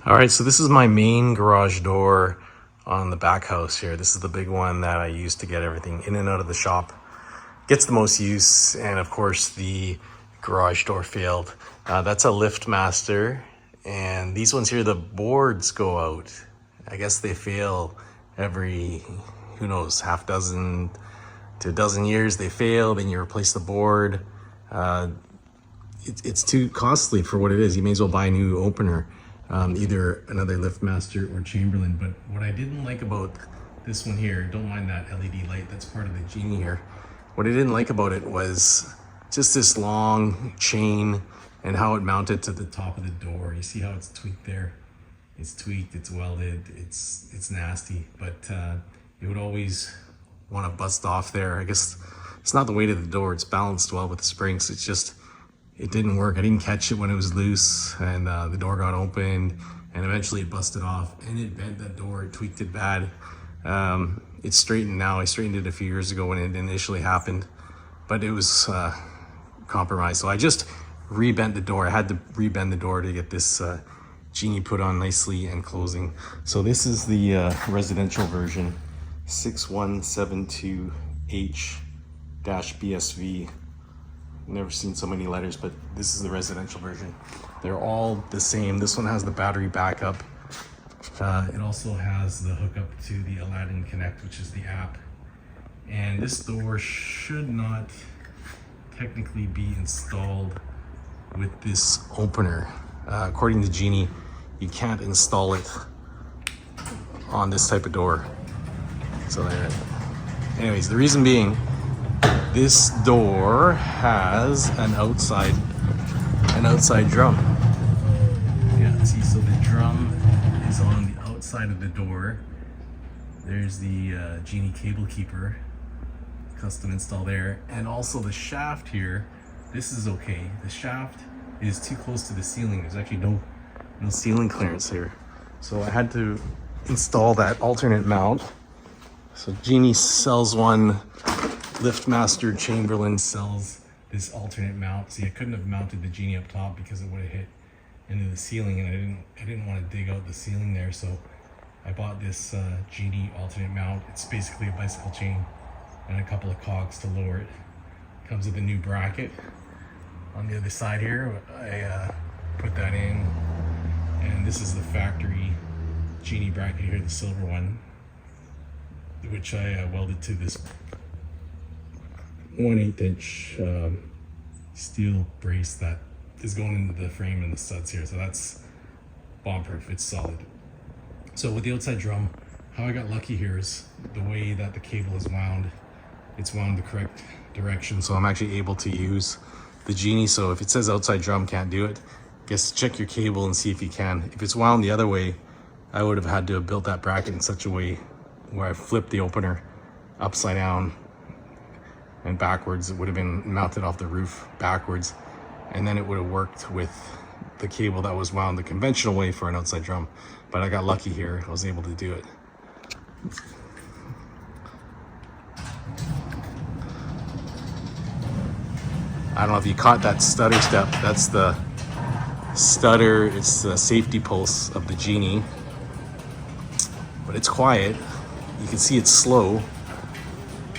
All right, so this is my main garage door on the back house here. This is the big one that I use to get everything in and out of the shop. Gets the most use, and of course the garage door failed. That's a LiftMaster, and these ones here, the boards go out. I guess they fail every, who knows, half dozen to a dozen years. They fail, then you replace the board. It's too costly for what it is. You may as well buy a new opener. Either another LiftMaster or Chamberlain. But what I didn't like about this one here, don't mind that LED light, that's part of the Genie here. What I didn't like about it was just this long chain and how it mounted to the top of the door. You see how it's tweaked there? It's tweaked, it's welded, it's nasty, but it would always want to bust off there. I guess it's not the weight of the door, it's balanced well with the springs. It's just, it didn't work. I didn't catch it when it was loose, and the door got opened, and eventually it busted off, and it bent that door. It tweaked it bad. It's straightened now. I straightened it a few years ago when it initially happened, but it was compromised. So I just rebent the door. I had to rebend the door to get this Genie put on nicely and closing. So this is the residential version, 6172H-BSV. Never seen so many letters, but this is the residential version. They're all the same. This one has the battery backup. It also has the hookup to the Aladdin Connect, which is the app. And this door should not technically be installed with this opener. According to Genie, you can't install it on this type of door. So there. Anyways, the reason being, this door has an outside drum. Yeah, see, so the drum is on the outside of the door. There's the Genie cable keeper, custom install there. And also the shaft here, this is okay. The shaft is too close to the ceiling. There's actually no ceiling clearance here. So I had to install that alternate mount. So Genie sells one, LiftMaster Chamberlain sells this alternate mount. See, I couldn't have mounted the Genie up top because it would have hit into the ceiling, and I didn't want to dig out the ceiling there, so I bought this Genie alternate mount. It's basically a bicycle chain and a couple of cogs to lower it. Comes with a new bracket on the other side here. I put that in, and this is the factory Genie bracket here, the silver one, which I welded to this 1/8 inch steel brace that is going into the frame and the studs here. So that's bomb proof, it's solid. So with the outside drum, how I got lucky here is the way that the cable is wound. It's wound the correct direction, so I'm actually able to use the Genie. So if it says outside drum can't do it, guess check your cable and see if you can. If it's wound the other way, I would have had to have built that bracket in such a way where I flipped the opener upside down and backwards. It would have been mounted off the roof backwards, and then it would have worked with the cable that was wound the conventional way for an outside drum. But I got lucky here, I was able to do it. I don't know if you caught that stutter step. That's the stutter, it's the safety pulse of the Genie, but it's quiet. You can see it's slow,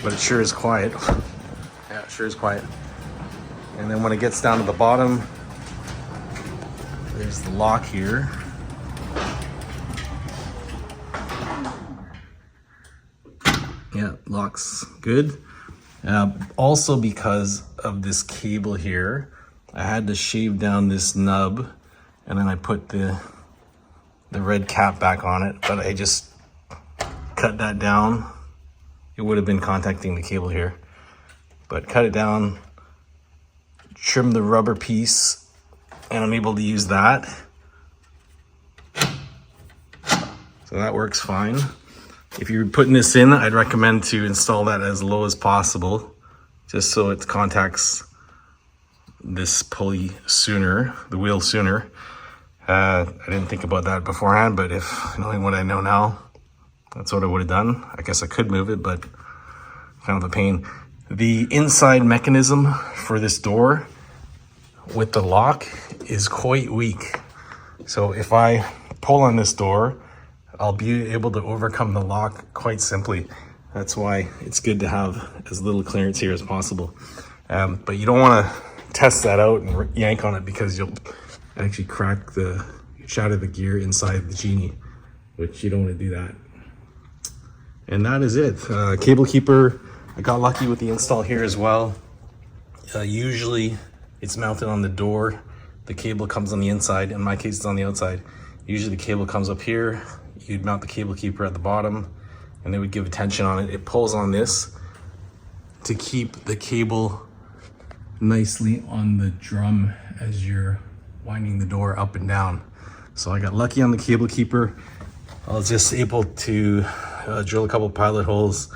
but it sure is quiet. Yeah, it sure is quiet. And then when it gets down to the bottom, there's the lock here. Yeah, locks good. Also, because of this cable here, I had to shave down this nub, and then I put the red cap back on it, but I just cut that down. It would have been contacting the cable here, but cut it down, trim the rubber piece, and I'm able to use that. So that works fine. If you're putting this in, I'd recommend to install that as low as possible, just so it contacts this pulley sooner, the wheel sooner. I didn't think about that beforehand, but if knowing what I know now, that's what I would have done. I guess I could move it, but kind of a pain. The inside mechanism for this door with the lock is quite weak. So if I pull on this door, I'll be able to overcome the lock quite simply. That's why it's good to have as little clearance here as possible. But you don't want to test that out and yank on it, because you'll actually shatter the gear inside the Genie, which you don't want to do that. And that is it. Cable keeper, I got lucky with the install here as well. Usually it's mounted on the door. The cable comes on the inside. In my case, it's on the outside. Usually the cable comes up here. You'd mount the cable keeper at the bottom, and they would give a tension on it. It pulls on this to keep the cable nicely on the drum as you're winding the door up and down. So I got lucky on the cable keeper. I was just able to drill a couple pilot holes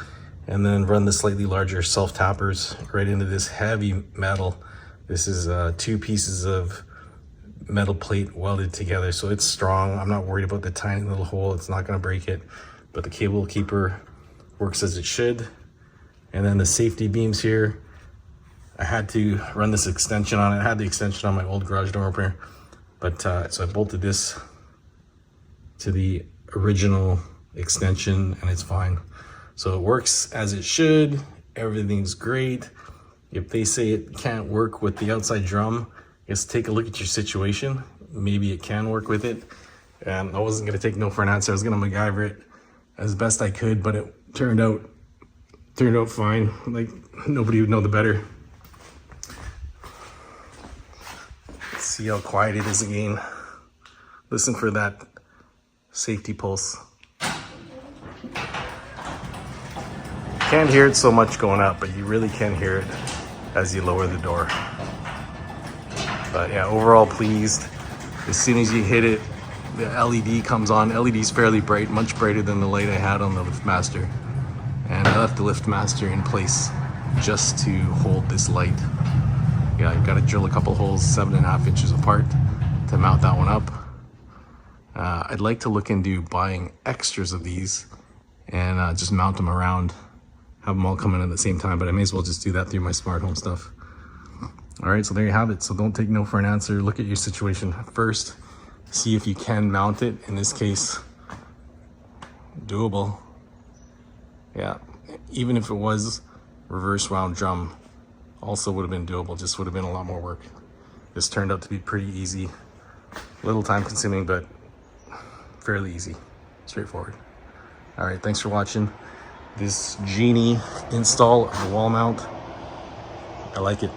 and then run the slightly larger self tappers right into this heavy metal. This is 2 pieces of metal plate welded together, so it's strong. I'm not worried about the tiny little hole. It's not going to break it, but the cable keeper works as it should. And then the safety beams here, I had to run this extension on it. I had the extension on my old garage door opener, but so I bolted this to the original extension and it's fine. So it works as it should. Everything's great. If they say it can't work with the outside drum, just take a look at your situation. Maybe it can work with it. I wasn't going to take no for an answer. I was going to MacGyver it as best I could, but it turned out fine. Like, nobody would know the better. Let's see how quiet it is again. Listen for that safety pulse. Can't hear it so much going up, but you really can hear it as you lower the door. But yeah, overall pleased. As soon as you hit it, the LED comes on. LED's fairly bright, much brighter than the light I had on the LiftMaster. And I left the LiftMaster in place just to hold this light. Yeah, I've got to drill a couple holes 7.5 inches apart to mount that one up. I'd like to look into buying extras of these and just mount them around, have them all come in at the same time, but I may as well just do that through my smart home stuff. All right, so there you have it. So don't take no for an answer. Look at your situation first. See if you can mount it. In this case, doable. Yeah, even if it was reverse wound drum, also would have been doable. Just would have been a lot more work. This turned out to be pretty easy. A little time consuming, but fairly easy. Straightforward. All right, thanks for watching this Genie install of the wall mount. I like it.